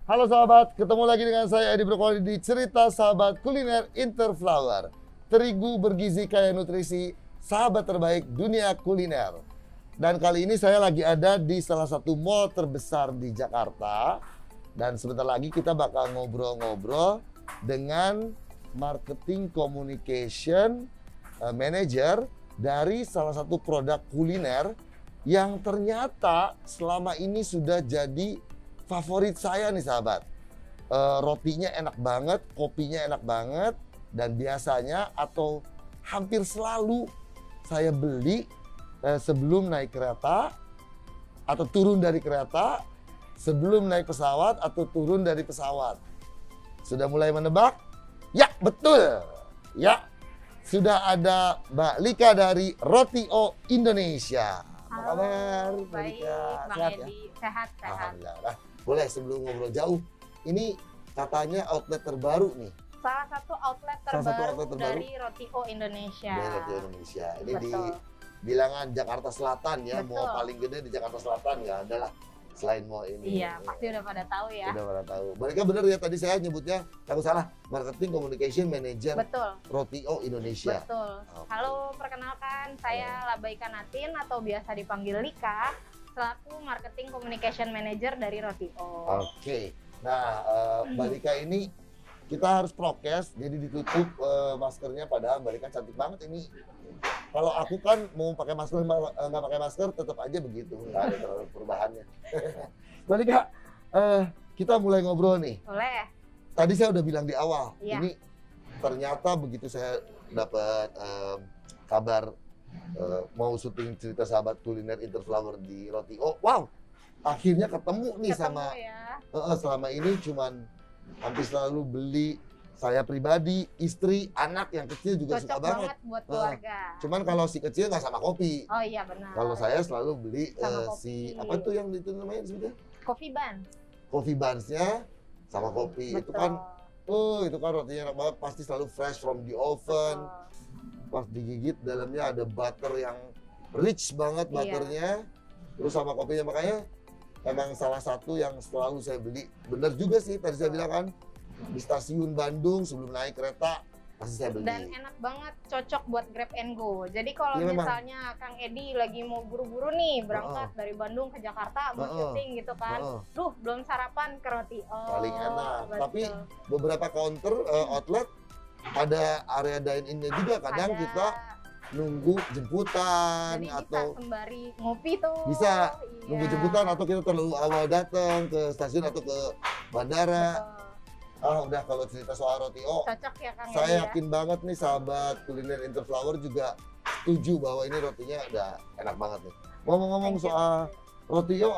Halo sahabat, ketemu lagi dengan saya Edi Brokoli di Cerita Sahabat Kuliner Interflower. Terigu bergizi kaya nutrisi, sahabat terbaik dunia kuliner. Dan kali ini saya lagi ada di salah satu mall terbesar di Jakarta. Dan sebentar lagi kita bakal ngobrol-ngobrol dengan marketing communication manager dari salah satu produk kuliner yang ternyata selama ini sudah jadi favorit saya nih sahabat. Rotinya enak banget, kopinya enak banget, dan biasanya atau hampir selalu saya beli sebelum naik kereta atau turun dari kereta, sebelum naik pesawat atau turun dari pesawat. Sudah mulai menebak? Ya, betul. Ya, sudah ada Mbak Lika dari Roti-O Indonesia. Apa kabar, Mbak Baik, Lika? Bang Sehat ya? Edi. Sehat. Alhamdulillah. Nah, boleh sebelum ngobrol jauh, ini katanya outlet terbaru nih. Salah satu outlet terbaru dari Roti-O Indonesia. Dari Roti-O Indonesia. Ini Betul. di bilangan Jakarta Selatan ya. Betul. Mall paling gede di Jakarta Selatan nggak ada lah selain mall ini. Iya, pasti udah pada tahu ya. Udah pada tahu. Mereka bener ya, tadi saya nyebutnya, aku salah, Marketing Communication Manager Betul. Roti-O Indonesia. Betul. Oke. Halo, perkenalkan saya Labaika Natin atau biasa dipanggil Lika, selaku Marketing Communication Manager dari Roti-O. Oke. Nah, Mbak Lika ini kita harus prokes, jadi ditutup maskernya. Padahal Mbak Lika cantik banget ini. Kalau aku kan mau pakai masker, nggak pakai masker, tetap aja begitu. Nggak ada terlalu perubahannya. Mbak Lika, kita mulai ngobrol nih. Boleh? Tadi saya udah bilang di awal, Iya. ini ternyata begitu saya dapat kabar mau syuting Cerita Sahabat Kuliner Interflower di Roti-O, wow, akhirnya ketemu nih sama ya. selama ini cuman hampir selalu beli. Saya pribadi, istri, anak yang kecil juga Cocok suka banget. buat keluarga. Cuman kalau si kecil nggak sama kopi. Oh iya benar. Kalau saya selalu beli Sama si kopi. apa tuh yang itu namanya sebetulnya? Coffee Bun. Coffee buns-nya sama kopi. Itu kan rotinya enak banget, pasti selalu fresh from the oven. Pas digigit dalamnya ada butter yang rich banget butternya. Terus sama kopinya, makanya emang salah satu yang selalu saya beli. Bener juga sih tadi saya bilang kan, di stasiun Bandung sebelum naik kereta pasti saya beli. Dan enak banget, cocok buat grab and go. Jadi kalau Iya, memang. misalnya Kang Edi lagi mau buru-buru nih berangkat dari Bandung ke Jakarta mau syuting gitu kan, duh belum sarapan ke Roti-O. Paling enak. Betul. Tapi beberapa counter outlet ada area dine-in-nya juga. Kadang Ada. kita nunggu jemputan Jadi atau bisa sembari ngopi tuh. bisa Iya. nunggu jemputan, atau kita terlalu awal datang ke stasiun atau ke bandara. Betul. Udah kalau cerita soal Roti-O, Cocok ya Kang Edi saya ya? yakin banget nih sahabat kuliner Interflower juga setuju bahwa ini rotinya udah enak banget nih. Ngomong-ngomong Thank you. soal Roti-O,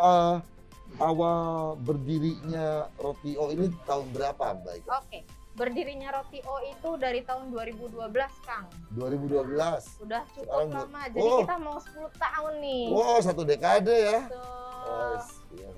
awal berdirinya Roti-O ini tahun berapa Mbak Ika? Oke. Berdirinya Roti-O itu dari tahun 2012 Kang. 2012. Udah cukup Sekarang lama. Jadi kita mau 10 tahun nih. Wow, satu dekade ya. Betul. Iya,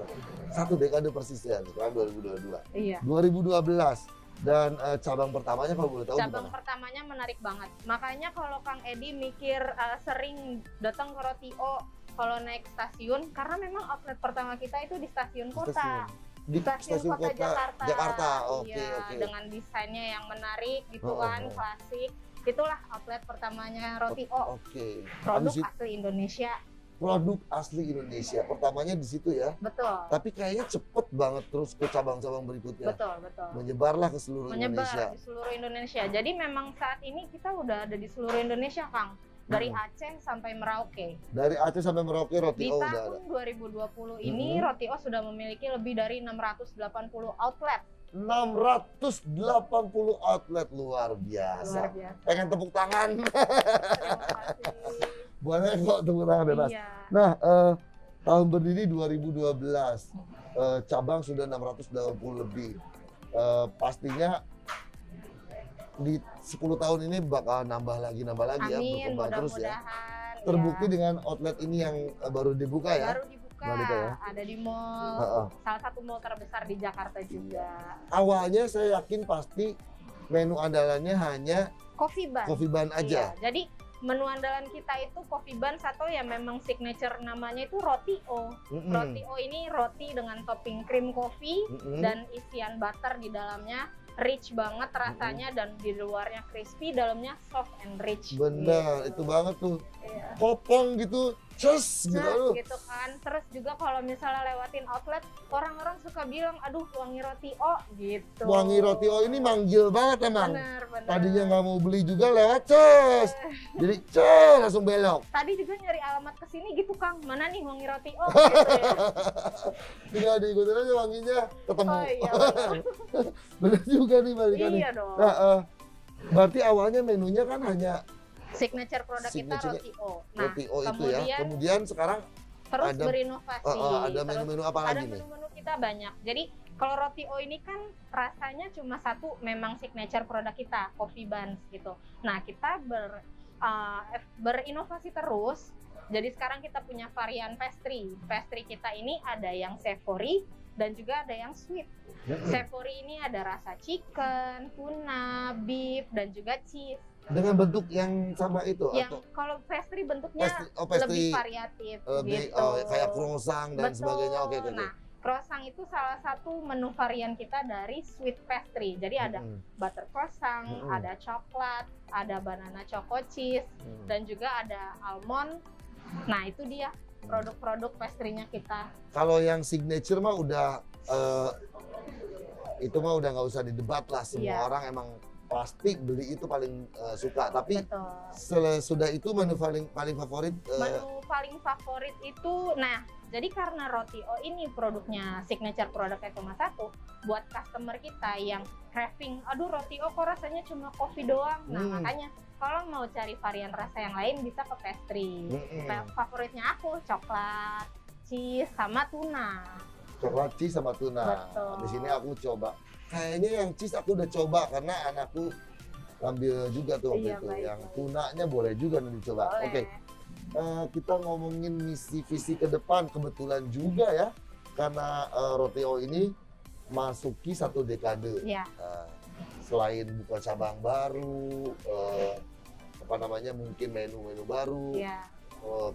satu dekade persis ya, sekarang 2022. Iya. 2012. Dan cabang pertamanya kalau boleh tahu Cabang gimana? pertamanya menarik banget. Makanya kalau Kang Edi mikir sering datang ke Roti-O kalau naik stasiun, karena memang outlet pertama kita itu di stasiun kota. Di stasiun kota Jakarta. Oke, Iya, oke. dengan desainnya yang menarik gitu Oh, kan, oh. klasik. Itulah outlet pertamanya Roti-O. Oke. Produk Habis itu, asli Indonesia. produk asli Indonesia. Pertamanya di situ ya. Betul. Tapi kayaknya cepet banget terus ke cabang-cabang berikutnya. Betul, betul. Menyebarlah ke seluruh Menyebar Indonesia. di seluruh Indonesia. Jadi memang saat ini kita udah ada di seluruh Indonesia, Kang. Dari Aceh sampai Merauke. Dari Aceh sampai Merauke Di Roti-O udah ada. tahun 2020 ini Roti-O sudah memiliki lebih dari 680 outlet. 680 outlet, luar biasa. Luar biasa. Pengen tepuk tangan. Terima kasih. Boleh kok tepuk tangan bebas. Iya. Nah, tahun berdiri 2012. Cabang sudah 680 lebih. Pastinya di 10 tahun ini bakal nambah lagi ya, Amin, berkembang terus ya. mudah-mudahan. Terbukti ya. dengan outlet ini yang baru dibuka ya. Baru dibuka, Balika ya. ada di mall, Heeh. salah satu mall terbesar di Jakarta juga. Awalnya saya yakin pasti menu andalannya hanya Coffee Bun. coffee bun aja. Iya, jadi menu andalan kita itu coffee buns atau ya memang signature namanya itu roti O. Roti O ini roti dengan topping cream coffee dan isian butter di dalamnya, rich banget rasanya dan di luarnya crispy, dalamnya soft and rich. Benar, gitu. itu banget tuh. Iya. Kopong gitu, cus gitu. Nah, gitu kan. Terus juga kalau misalnya lewatin outlet, orang-orang suka bilang, aduh wangi roti O gitu. Wangi roti O ini manggil banget emang. Bener. Tadinya nggak mau beli juga lewat cus. Jadi cus langsung belok. Tadi juga nyari alamat kesini gitu Kang, mana nih wangi roti O gitu ya. Tinggal diikutin aja wanginya ketemu. Oh iya Bener juga nih Mbak Rika nih. Iya dong. Nah, berarti awalnya menunya kan hanya Signature produk kita Signature-nya roti O. Nah, roti O itu ya. Kemudian sekarang terus ada- berinovasi. ada Terus menu-menu apa ada lagi nih? menu-menu kita banyak. Jadi kalau roti O ini kan rasanya cuma satu, memang signature produk kita, coffee buns gitu. Nah, kita berinovasi terus. Jadi sekarang kita punya varian pastry. Pastry kita ini ada yang savory dan juga ada yang sweet. Savory ini ada rasa chicken, tuna, beef, dan juga cheese. Dengan bentuk yang sama itu Yang atau kalau pastry bentuknya pastry lebih variatif lebih gitu. kayak croissant dan Betul. sebagainya. Oke. Nah, croissant itu salah satu menu varian kita dari sweet pastry. Jadi ada butter croissant, ada coklat, ada banana choco cheese, dan juga ada almond. Nah, itu dia produk-produk pastry-nya kita. Kalau yang signature mah udah itu mah udah nggak usah didebat lah. Semua Iya. orang emang pasti beli itu paling suka. Tapi Betul. sudah itu menu paling favorit. Menu paling favorit itu, nah, jadi karena roti O ini produknya signature produknya cuma satu, buat customer kita yang craving, aduh roti O kok rasanya cuma kopi doang. Nah, makanya kalau mau cari varian rasa yang lain bisa ke pastry. Favoritnya aku coklat, cheese, sama tuna. Coklat cheese sama tuna. Betul. Di sini aku coba. Kayaknya yang cheese aku udah coba karena anakku ngambil juga tuh waktu Iya, itu. baik, Yang baik. tunanya boleh juga nih dicoba. Boleh. Oke. Kita ngomongin misi visi ke depan, kebetulan juga ya karena roti O ini masuki 1 dekade. Iya. Selain buka cabang baru, apa namanya mungkin menu-menu baru, Iya.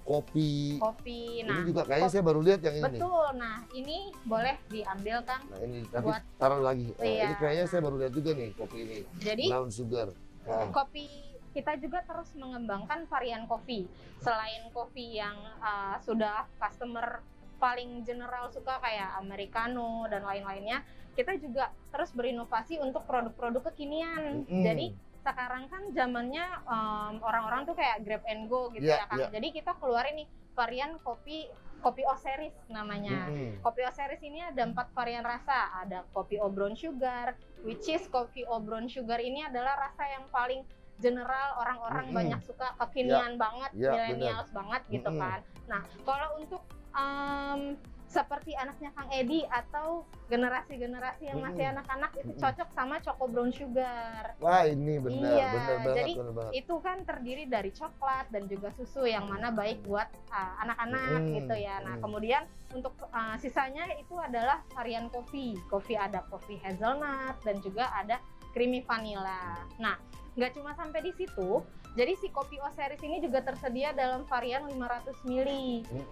kopi. Kopi. Ini Nah, juga kayaknya saya baru lihat yang ini nih. betul. Nah, ini boleh diambil Kang. Nah ini nanti Buat- taruh lagi. Iya. Ini kayaknya saya baru lihat juga nih kopi ini. Jadi Brown sugar. Nah, kopi kita juga terus mengembangkan varian kopi. Selain kopi yang sudah customer paling general suka kayak americano dan lain-lainnya, kita juga terus berinovasi untuk produk-produk kekinian. Jadi sekarang kan zamannya orang-orang tuh kayak grab and go gitu Iya, ya Kang. iya. Jadi kita keluarin nih varian kopi O series namanya. Kopi O series ini ada 4 varian rasa. Ada kopi O brown sugar, which is kopi O brown sugar ini adalah rasa yang paling general, orang-orang banyak suka, kekinian banget, millennials banget gitu kan. Nah, kalau untuk seperti anaknya Kang Edi atau generasi-generasi yang masih anak-anak itu cocok sama Choco Brown Sugar. Wah ini benar, Iya, benar banget, jadi benar banget. itu kan terdiri dari coklat dan juga susu yang mana baik buat anak-anak gitu ya. Nah, kemudian untuk sisanya itu adalah varian kopi. Kopi ada kopi hazelnut dan juga ada creamy vanilla. Nah, nggak cuma sampai di situ. Jadi si kopi O series ini juga tersedia dalam varian 500 ml.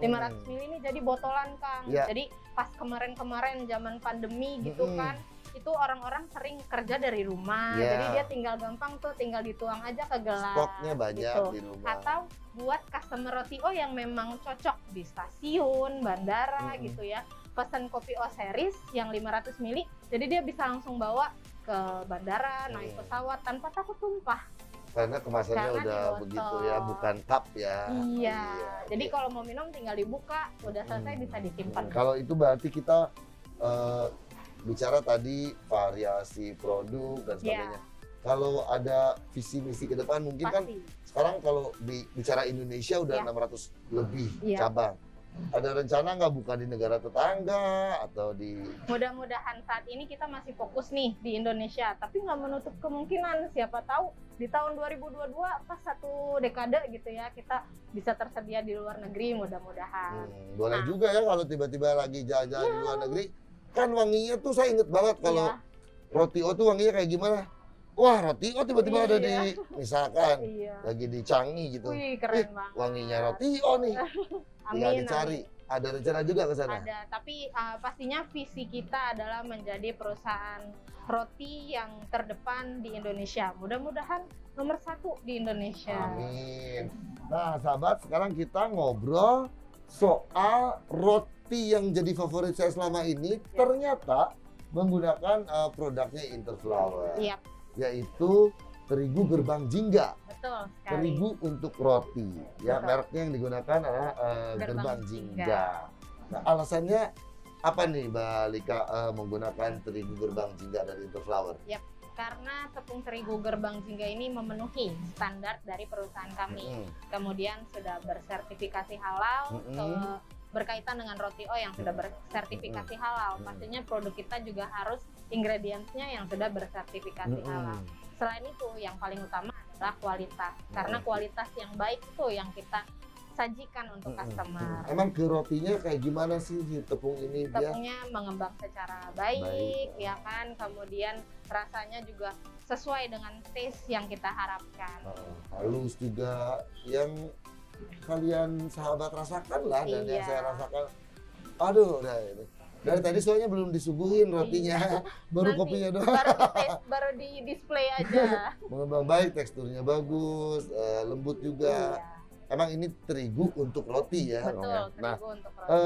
500 ml ini jadi botolan Kang. Ya. Jadi pas kemarin-kemarin zaman pandemi gitu kan, itu orang-orang sering kerja dari rumah. Ya. Jadi dia tinggal gampang tuh, tinggal dituang aja ke gelas. Stoknya banyak gitu. di rumah. Atau buat customer roti O yang memang cocok di stasiun, bandara gitu ya. Pesan kopi O series yang 500 ml, jadi dia bisa langsung bawa ke bandara, naik pesawat tanpa takut tumpah. Karena kemasannya Karena udah di botol. begitu ya, bukan cup ya. Iya. Jadi oke. kalau mau minum tinggal dibuka, udah selesai bisa disimpan. Kalau itu berarti kita bicara tadi variasi produk dan sebagainya. Kalau ada visi misi ke depan mungkin kan Pasti. sekarang kalau bicara Indonesia udah Ya. 600 lebih Iya. cabang. Ada rencana nggak buka di negara tetangga atau di Mudah-mudahan saat ini kita masih fokus nih di Indonesia, tapi nggak menutup kemungkinan siapa tahu di tahun 2022 pas 1 dekade gitu ya kita bisa tersedia di luar negeri mudah-mudahan. boleh Nah. juga ya kalau tiba-tiba lagi jalan-jalan di luar negeri. Kan wanginya tuh saya inget banget kalau Iya. roti O tuh wanginya kayak gimana? wah roti, oh tiba-tiba ada Iya. di, misalkan Iya. lagi di Changi gitu. Wih, keren banget. Wanginya roti, oh nih. Tinggal Amin, dicari. amin. Ada rencana juga ke sana? Ada, tapi pastinya visi kita adalah menjadi perusahaan roti yang terdepan di Indonesia. Mudah-mudahan nomor 1 di Indonesia. Amin. Nah, sahabat, sekarang kita ngobrol soal roti yang jadi favorit saya selama ini. Ternyata menggunakan produknya Interflower, Iya, yaitu terigu gerbang jingga. betul sekali. Terigu untuk roti. Ya, Betul. mereknya yang digugakan adalah Gerbang gerbang Jingga. jingga. Nah, alasannya apa nih, Mbak Lika, menggunakan terigu gerbang jingga dari Interflower? Karena tepung terigu gerbang jingga ini memenuhi standar dari perusahaan kami. Mm-mm. Kemudian sudah bersertifikasi halal, Mm-mm. berkaitan dengan roti O yang sudah bersertifikasi halal. Mm-mm. Pastinya produk kita juga harus ingredientsnya yang sudah bersertifikasi halal. Selain itu, yang paling utama adalah kualitas. Karena kualitas yang baik itu yang kita sajikan untuk customer. Emang ke rotinya kayak gimana sih si tepung ini dia? Tepungnya mengembang secara baik, ya kan. Kemudian rasanya juga sesuai dengan taste yang kita harapkan. Halus juga, yang kalian sahabat rasakan lah dan yang Iya. saya rasakan. Aduh, udah ini. Dari tadi soalnya belum disuguhin rotinya, baru Nanti, kopinya doang. baru di display aja. Mengembang baik, teksturnya bagus, lembut juga. Iya, Emang ini terigu untuk roti ya, Rong, ya? betul. Nah, Terigu untuk roti.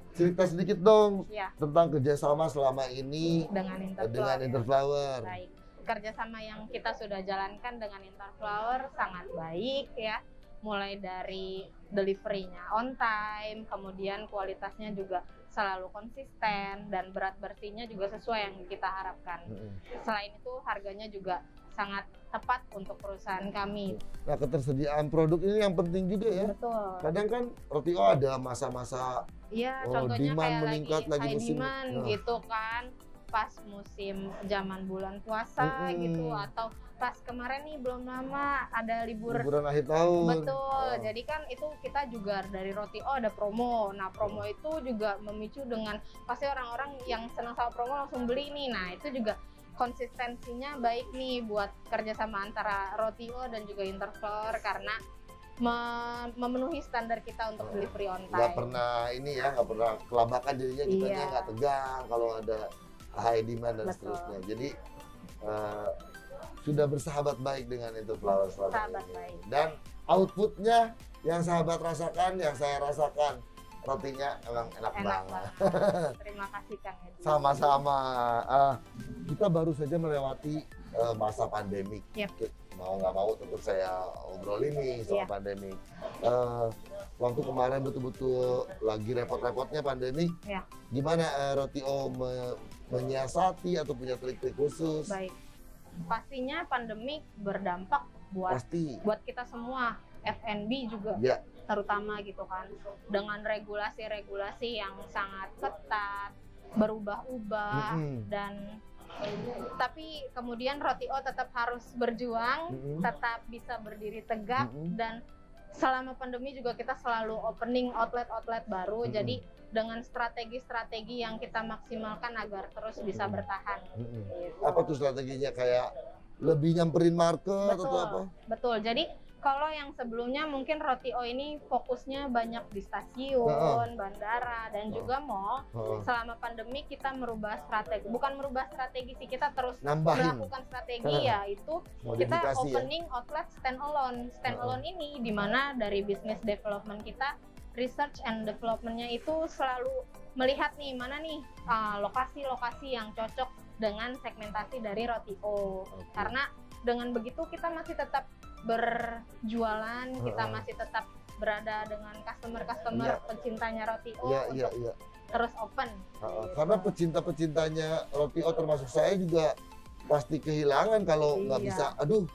cerita sedikit dong Ya, tentang kerjasama selama ini dengan dengan Interflower. Interflower. Baik. Kerjasama yang kita sudah jalankan dengan Interflower sangat baik ya. Mulai dari delivery-nya on time, kemudian kualitasnya juga selalu konsisten dan berat bersihnya juga sesuai yang kita harapkan. Selain itu harganya juga sangat tepat untuk perusahaan kami. Nah, ketersediaan produk ini yang penting juga ya. Betul. Kadang kan roti O ada masa-masa Iya, Oh, contohnya demand kayak meningkat lagi high musim. demand Nah. gitu kan. Pas musim zaman bulan puasa gitu, atau pas kemarin nih belum lama ada liburan akhir tahun. Betul, jadi kan itu kita juga dari Roti O ada promo. Nah, promo itu juga memicu dengan pasti orang-orang yang senang sama promo langsung beli nih. Nah, itu juga konsistensinya baik nih buat kerjasama antara Roti O dan juga Interflower karena memenuhi standar kita untuk delivery on time. Nggak pernah ini ya, nggak pernah kelabakan jadinya kitanya Iya. nggak tegang kalau ada high demand dan Betul. seterusnya. Jadi sudah bersahabat baik dengan Interflower selama Sahabat ini. baik. Dan outputnya yang sahabat rasakan, yang saya rasakan, rotinya emang enak Enak banget. banget. Terima kasih Kang Edi. Sama-sama. Kita baru saja melewati masa pandemik. Yep. Mau nggak mau tetap saya obrolin nih soal Iya. pandemik. Waktu kemarin betul-betul lagi repot-repotnya pandemik. Ya. Gimana Roti O menyiasati atau punya trik-trik khusus? Baik. Pastinya pandemik berdampak Pasti. buat kita semua, F&B juga. Ya. Terutama gitu kan, dengan regulasi-regulasi yang sangat ketat, berubah-ubah, dan tapi kemudian Roti O tetap harus berjuang, tetap bisa berdiri tegak, dan selama pandemi juga kita selalu opening outlet-outlet baru, jadi dengan strategi-strategi yang kita maksimalkan agar terus bisa bertahan. Gitu. Apa tuh strateginya, kayak lebih nyamperin market atau apa? Betul. Jadi kalau yang sebelumnya mungkin Roti O ini fokusnya banyak di stasiun, bandara, dan juga mall. Selama pandemi kita merubah strategi, bukan merubah strategi sih, kita terus Nambahin. melakukan strategi yaitu kita Modifikasi ya. opening outlet stand-alone. Stand-alone ini di mana dari business development kita, research and development-nya itu selalu melihat nih mana nih lokasi-lokasi yang cocok dengan segmentasi dari Roti O. Karena dengan begitu kita masih tetap berjualan, kita masih tetap berada dengan customer-customer pecintanya Roti O untuk terus open. Karena pecinta-pecintanya Roti O termasuk saya juga pasti kehilangan kalau nggak bisa. Aduh.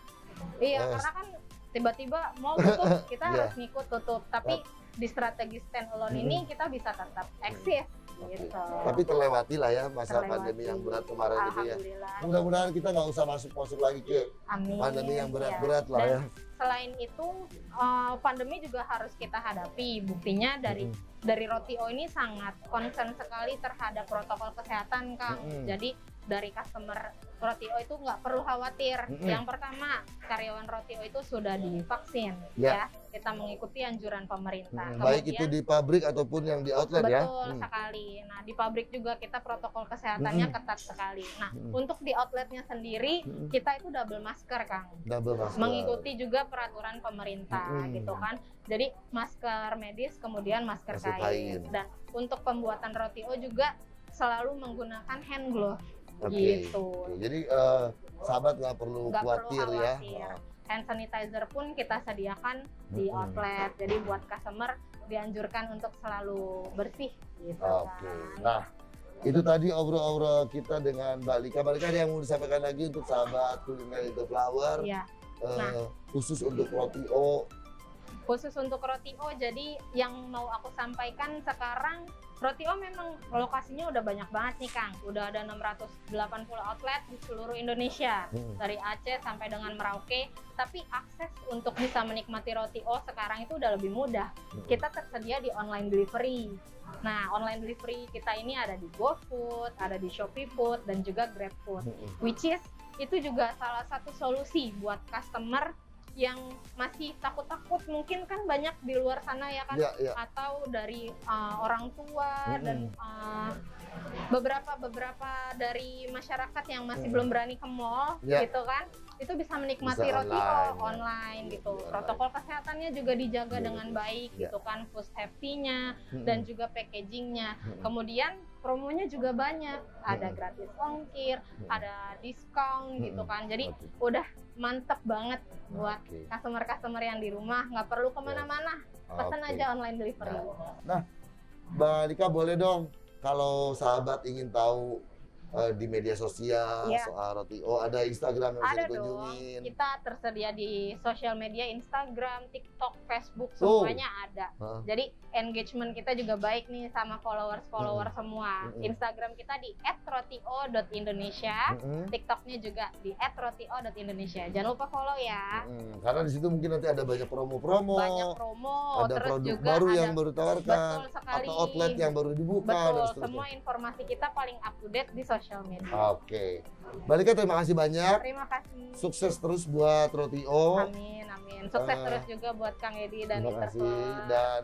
Iya, karena kan tiba-tiba mau tutup, kita harus ngikut tutup. Tapi di strategi stand alone ini kita bisa tetap eksis. Gitu. Tapi terlewati lah ya masa pandemi yang berat kemarin itu ya. Mudah-mudahan kita nggak usah masuk lagi ke pandemi yang berat-berat lah ya. Selain itu pandemi juga harus kita hadapi. Buktinya dari Roti O ini sangat concern sekali terhadap protokol kesehatan, Kang. Jadi dari customer Roti-O itu nggak perlu khawatir. Yang pertama, karyawan Roti-O itu sudah divaksin, ya. Kita mengikuti anjuran pemerintah. Baik itu di pabrik ataupun yang di outlet ya. Betul sekali. Nah, di pabrik juga kita protokol kesehatannya ketat sekali. Nah, untuk di outletnya sendiri, kita itu double masker, Kang. Double masker. Mengikuti juga peraturan pemerintah, gitu kan. Jadi masker medis, kemudian masker kain. Dan untuk pembuatan Roti-O juga selalu menggunakan hand glove. Gitu. Jadi sahabat nggak perlu khawatir ya. Hand sanitizer pun kita sediakan di outlet. Jadi buat customer dianjurkan untuk selalu bersih gitu. Nah, itu tadi obrol-obrol kita dengan Mbak Lika. Mbak Lika ada yang mau disampaikan lagi untuk sahabat kuliner Interflower? Khusus untuk Roti-O. Khusus untuk Roti-O, jadi yang mau aku sampaikan sekarang, Roti-O memang lokasinya udah banyak banget nih, Kang. Udah ada 680 outlet di seluruh Indonesia, dari Aceh sampai dengan Merauke. Tapi akses untuk bisa menikmati Roti-O sekarang itu udah lebih mudah. Kita tersedia di online delivery. Nah, online delivery kita ini ada di GoFood, ada di Shopee Food, dan juga GrabFood. Which is, itu juga salah satu solusi buat customer yang masih takut-takut, mungkin kan banyak di luar sana ya kan, atau dari orang tua dan beberapa dari masyarakat yang masih belum berani ke mall gitu kan, itu bisa menikmati Roti-O online gitu. Protokol kesehatannya juga dijaga dengan baik gitu kan, food safety-nya dan juga packaging-nya. Kemudian promonya juga banyak, ada gratis ongkir, ada diskon gitu kan. Jadi udah mantep banget buat customer-customer yang di rumah, nggak perlu kemana-mana, pesan aja online delivery. Nah, Mbak Lika boleh dong kalau sahabat ingin tahu di media sosial soal Roti-O, ada Instagram yang bisa dikunjungin? Dong. Kita tersedia di sosial media, Instagram, TikTok, Facebook, semuanya ada. Jadi engagement kita juga baik nih sama followers semua. Instagram kita di @rotio.indonesia, TikToknya juga di @rotio.indonesia. Jangan lupa follow ya. Karena di situ mungkin nanti ada banyak promo-promo. Ada terus produk juga baru ada, yang baru ditawarkan, atau outlet yang baru dibuka. Betul, semua informasi kita paling up to date di sosial media. Mbak Lika, terima kasih banyak. Terima kasih. Sukses terus buat Roti-O. Amin, amin. Sukses terus juga buat Kang Edi dan terima kasih. Dan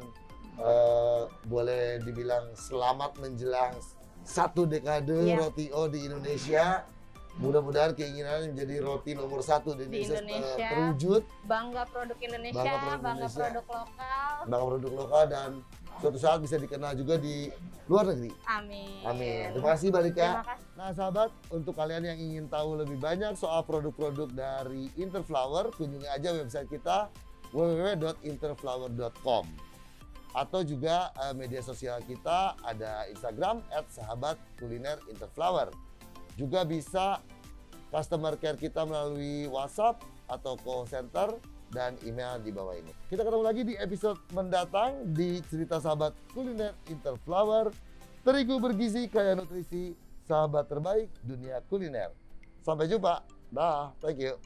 boleh dibilang selamat menjelang 1 dekade Roti-O di Indonesia. Mudah-mudahan keinginan menjadi roti nomor 1 di Indonesia terwujud. Bangga produk Indonesia, bangga produk lokal. Bangga produk lokal, dan suatu saat bisa dikenal juga di luar negeri. Amin. Amin. Terima kasih Mbak Lika. Terima kasih. Nah sahabat, untuk kalian yang ingin tahu lebih banyak soal produk-produk dari Interflower, kunjungi aja website kita www.interflower.com, atau juga media sosial kita ada Instagram @sahabatkulinerinterflower. Juga bisa customer care kita melalui WhatsApp atau call center dan email di bawah ini. Kita ketemu lagi di episode mendatang di cerita sahabat kuliner Interflower. Terigu bergizi, kaya nutrisi, sahabat terbaik dunia kuliner. Sampai jumpa. Dah, thank you.